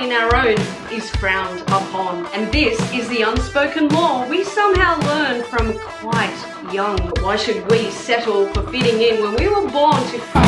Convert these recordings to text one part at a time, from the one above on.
shining our own is frowned upon. And this is the unspoken law we somehow learn from quite young. But why should we settle for fitting in when we were born to fight?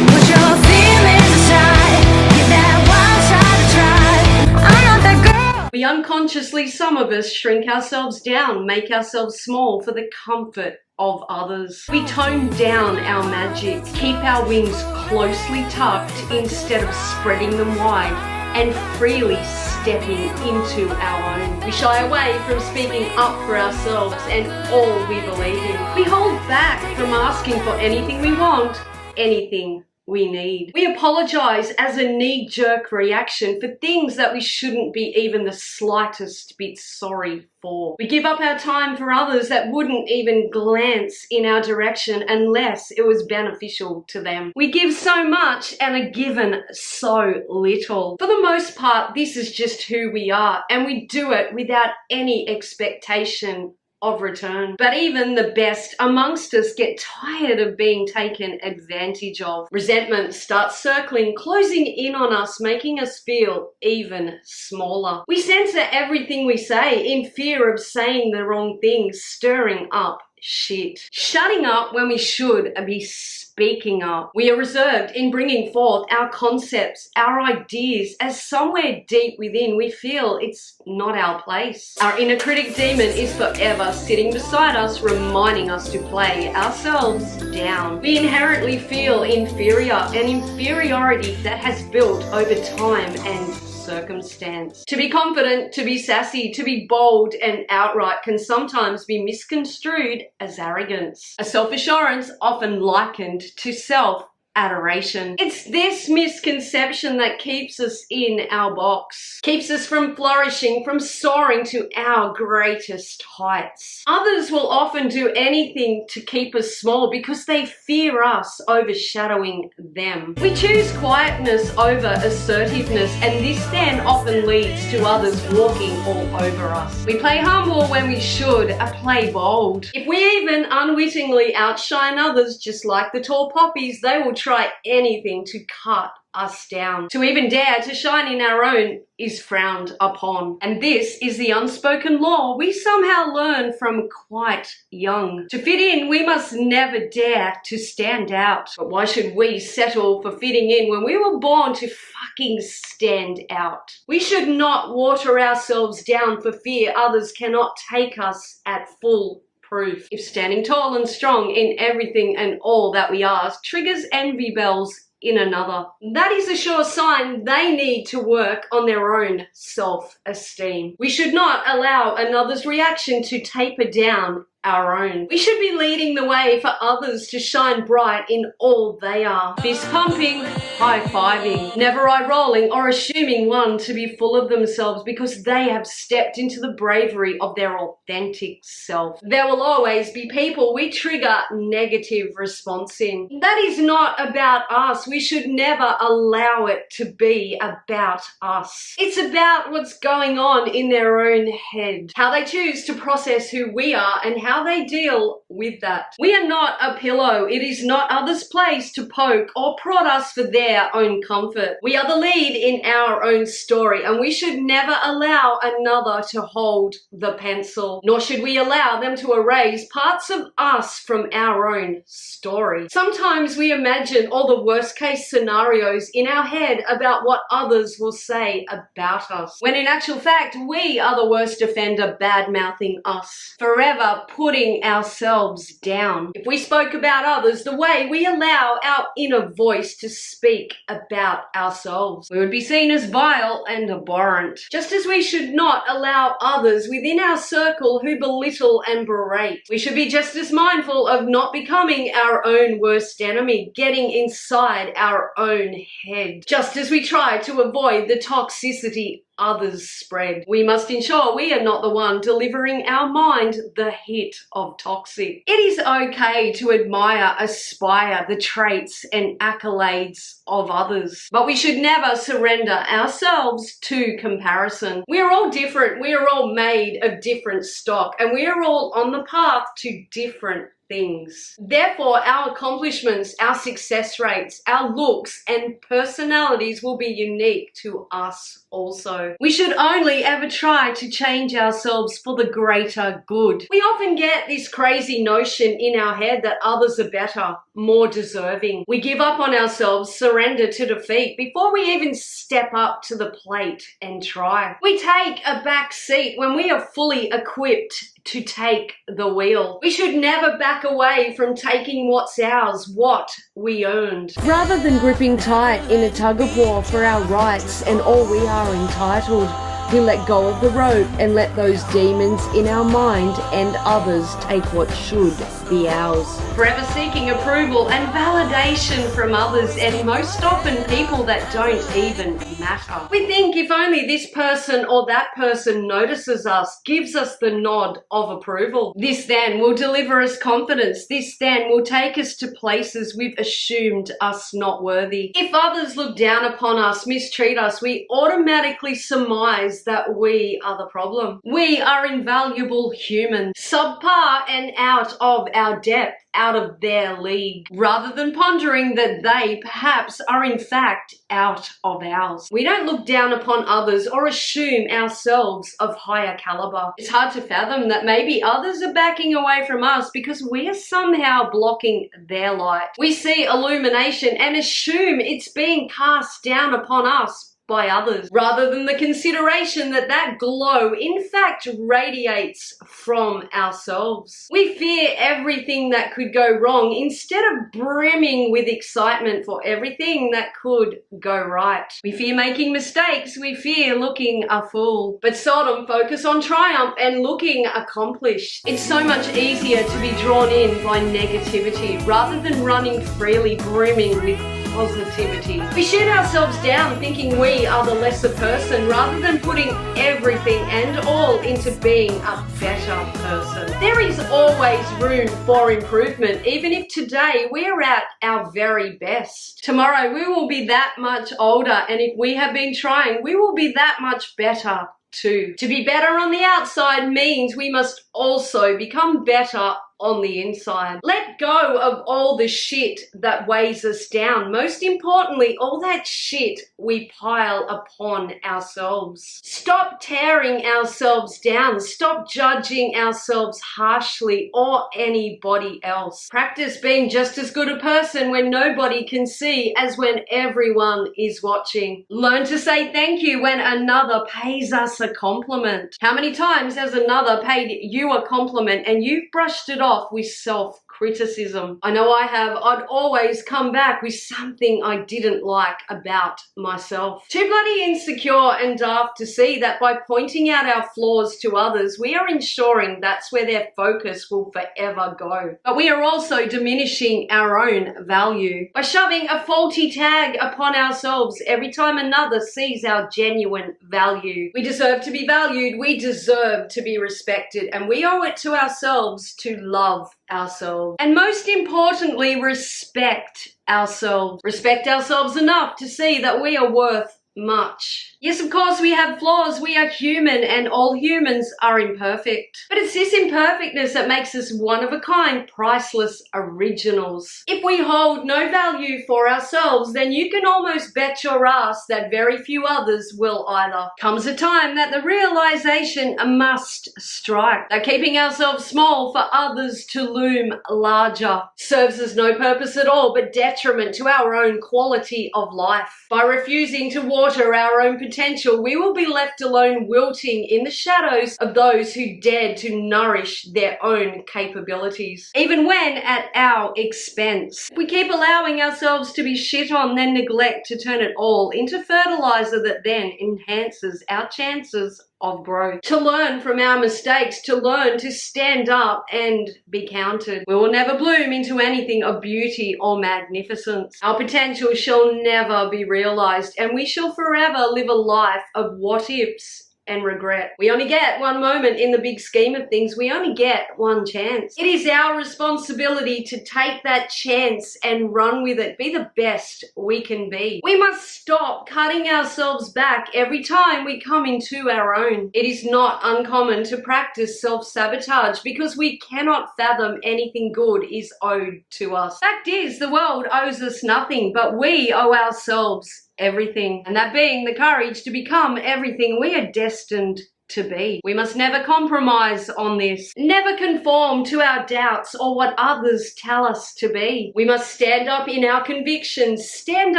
Put your feelings aside, give that wild side a try. I'm not that girl. We unconsciously, some of us, shrink ourselves down, make ourselves small for the comfort of others. We tone down our magic, keep our wings closely tucked instead of spreading them wide and freely stepping into our own. We shy away from speaking up for ourselves and all we believe in. We hold back from asking for anything we want, anything we need. We apologize as a knee-jerk reaction for things that we shouldn't be even the slightest bit sorry for. We give up our time for others that wouldn't even glance in our direction unless it was beneficial to them. We give so much and are given so little. For the most part, this is just who we are, and we do it without any expectation of return. But even the best amongst us get tired of being taken advantage of. Resentment starts circling, closing in on us, making us feel even smaller. We censor everything we say in fear of saying the wrong things, stirring up shit. Shutting up when we should be speaking up. We are reserved in bringing forth our concepts, our ideas, as somewhere deep within we feel it's not our place. Our inner critic demon is forever sitting beside us, reminding us to play ourselves down. We inherently feel inferior, an inferiority that has built over time and circumstance. To be confident, to be sassy, to be bold and outright can sometimes be misconstrued as arrogance. A self-assurance often likened to self-adoration. It's this misconception that keeps us in our box, keeps us from flourishing, from soaring to our greatest heights. Others will often do anything to keep us small because they fear us overshadowing them. We choose quietness over assertiveness, and this then often leads to others walking all over us. We play humble when we should play bold. If we even unwittingly outshine others, just like the tall poppies, they will try anything to cut us down. To even dare to shine in our own is frowned upon. And this is the unspoken law we somehow learn from quite young. To fit in, we must never dare to stand out. But why should we settle for fitting in when we were born to fucking stand out? We should not water ourselves down for fear others cannot take us at full proof. If standing tall and strong in everything and all that we are triggers envy bells in another, that is a sure sign they need to work on their own self-esteem. We should not allow another's reaction to taper down our own. We should be leading the way for others to shine bright in all they are. Fist pumping, high-fiving, never eye-rolling or assuming one to be full of themselves because they have stepped into the bravery of their authentic self. There will always be people we trigger negative response in. That is not about us. We should never allow it to be about us. It's about what's going on in their own head, how they choose to process who we are and how they deal with that. We are not a pillow. It is not others' place to poke or prod us for their own comfort. We are the lead in our own story, and we should never allow another to hold the pencil, nor should we allow them to erase parts of us from our own story. Sometimes we imagine all the worst case scenarios in our head about what others will say about us, when in actual fact we are the worst offender bad-mouthing us, forever putting ourselves down. If we spoke about others the way we allow our inner voice to speak about ourselves, we would be seen as vile and abhorrent. Just as we should not allow others within our circle who belittle and berate, we should be just as mindful of not becoming our own worst enemy, getting inside our own head. Just as we try to avoid the toxicity others spread, we must ensure we are not the one delivering our mind the hit of toxic. It is okay to admire, aspire the traits and accolades of others, but we should never surrender ourselves to comparison. We are all different. We are all made of different stock, and we are all on the path to different things. Therefore, our accomplishments, our success rates, our looks and personalities will be unique to us also. We should only ever try to change ourselves for the greater good. We often get this crazy notion in our head that others are better, more deserving. We give up on ourselves, surrender to defeat before we even step up to the plate and try. We take a back seat when we are fully equipped to take the wheel. We should never back away from taking what's ours, what we earned. Rather than gripping tight in a tug of war for our rights and all we are entitled, we let go of the rope and let those demons in our mind and others take what should be ours. Forever seeking approval and validation from others, and most often people that don't even matter. We think if only this person or that person notices us, gives us the nod of approval, this then will deliver us confidence. This then will take us to places we've assumed us not worthy. If others look down upon us, mistreat us, we automatically surmise that we are the problem. We are invaluable humans, subpar and out of our depth, out of their league, rather than pondering that they perhaps are in fact out of ours. We don't look down upon others or assume ourselves of higher caliber. It's hard to fathom that maybe others are backing away from us because we are somehow blocking their light. We see illumination and assume it's being cast down upon us by others, rather than the consideration that that glow in fact radiates from ourselves. We fear everything that could go wrong instead of brimming with excitement for everything that could go right. We fear making mistakes, we fear looking a fool, but seldom focus on triumph and looking accomplished. It's so much easier to be drawn in by negativity rather than running freely, brimming with positivity. We shoot ourselves down thinking we are the lesser person rather than putting everything and all into being a better person. There is always room for improvement, even if today we are at our very best. Tomorrow we will be that much older, and if we have been trying, we will be that much better too. To be better on the outside means we must also become better on the inside. Let go of all the shit that weighs us down. Most importantly, all that shit we pile upon ourselves. Stop tearing ourselves down. Stop judging ourselves harshly or anybody else. Practice being just as good a person when nobody can see as when everyone is watching. Learn to say thank you when another pays us a compliment. How many times has another paid you a compliment and you've brushed it off with self-criticism? I know I have. I'd always come back with something I didn't like about myself. Too bloody insecure and daft to see that by pointing out our flaws to others, we are ensuring that's where their focus will forever go. But we are also diminishing our own value by shoving a faulty tag upon ourselves every time another sees our genuine value. We deserve to be valued, we deserve to be respected, and we owe it to ourselves to love ourselves. And most importantly, respect ourselves. Respect ourselves enough to see that we are worth much. Yes, of course, we have flaws. We are human, and all humans are imperfect. But it's this imperfectness that makes us one of a kind, priceless originals. If we hold no value for ourselves, then you can almost bet your ass that very few others will either. Comes a time that the realization must strike that keeping ourselves small for others to loom larger serves us no purpose at all but detriment to our own quality of life. By refusing to water our own potential, we will be left alone wilting in the shadows of those who dared to nourish their own capabilities, even when at our expense. If we keep allowing ourselves to be shit on, then neglect to turn it all into fertilizer that then enhances our chances of growth. To learn from our mistakes, to learn to stand up and be counted. We will never bloom into anything of beauty or magnificence. Our potential shall never be realized, and we shall forever live a life of what ifs and regret. We only get one moment in the big scheme of things. We only get one chance. It is our responsibility to take that chance and run with it. Be the best we can be. We must stop cutting ourselves back every time we come into our own. It is not uncommon to practice self-sabotage because we cannot fathom anything good is owed to us. Fact is, the world owes us nothing, but we owe ourselves everything. And that being the courage to become everything we are destined to be. We must never compromise on this. Never conform to our doubts or what others tell us to be. We must stand up in our convictions, stand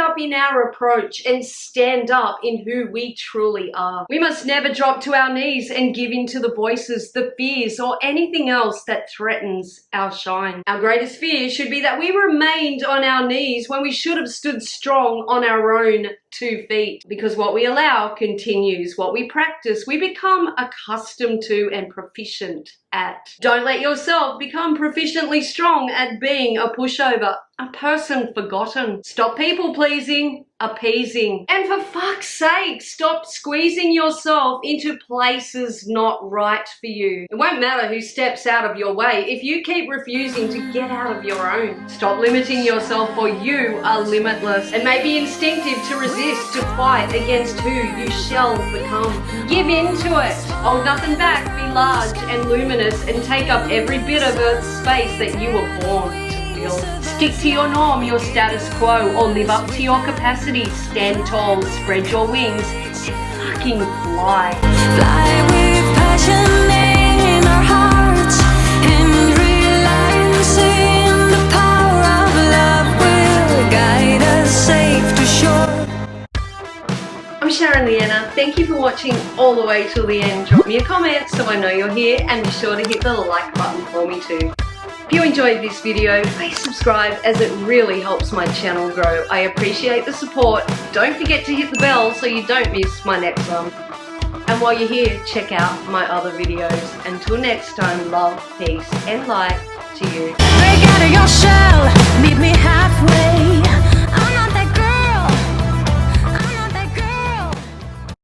up in our approach, and stand up in who we truly are. We must never drop to our knees and give in to the voices, the fears, or anything else that threatens our shine. Our greatest fear should be that we remained on our knees when we should have stood strong on our own 2 feet. Because what we allow continues. What we practice, we become accustomed to and proficient at. Don't let yourself become proficiently strong at being a pushover, a person forgotten. Stop people pleasing, appeasing. And for fuck's sake, stop squeezing yourself into places not right for you. It won't matter who steps out of your way if you keep refusing to get out of your own. Stop limiting yourself, for you are limitless. It may be instinctive to resist, to fight against who you shall become. Give in to it. Hold nothing back. Be large and luminous and take up every bit of Earth's space that you were born to fill. Stick to your norm, your status quo, or live up to your capacity. Stand tall, spread your wings, and fucking fly. Fly with passion in our hearts and realizing the power of love will guide us safe to shore. I'm Sharon H. Thank you for watching all the way till the end. Drop me a comment so I know you're here, and be sure to hit the like button for me too. If you enjoyed this video, please subscribe, as it really helps my channel grow. I appreciate the support. Don't forget to hit the bell so you don't miss my next one. And while you're here, check out my other videos. Until next time, love, peace, and light to you. Break out of your shell, meet me halfway.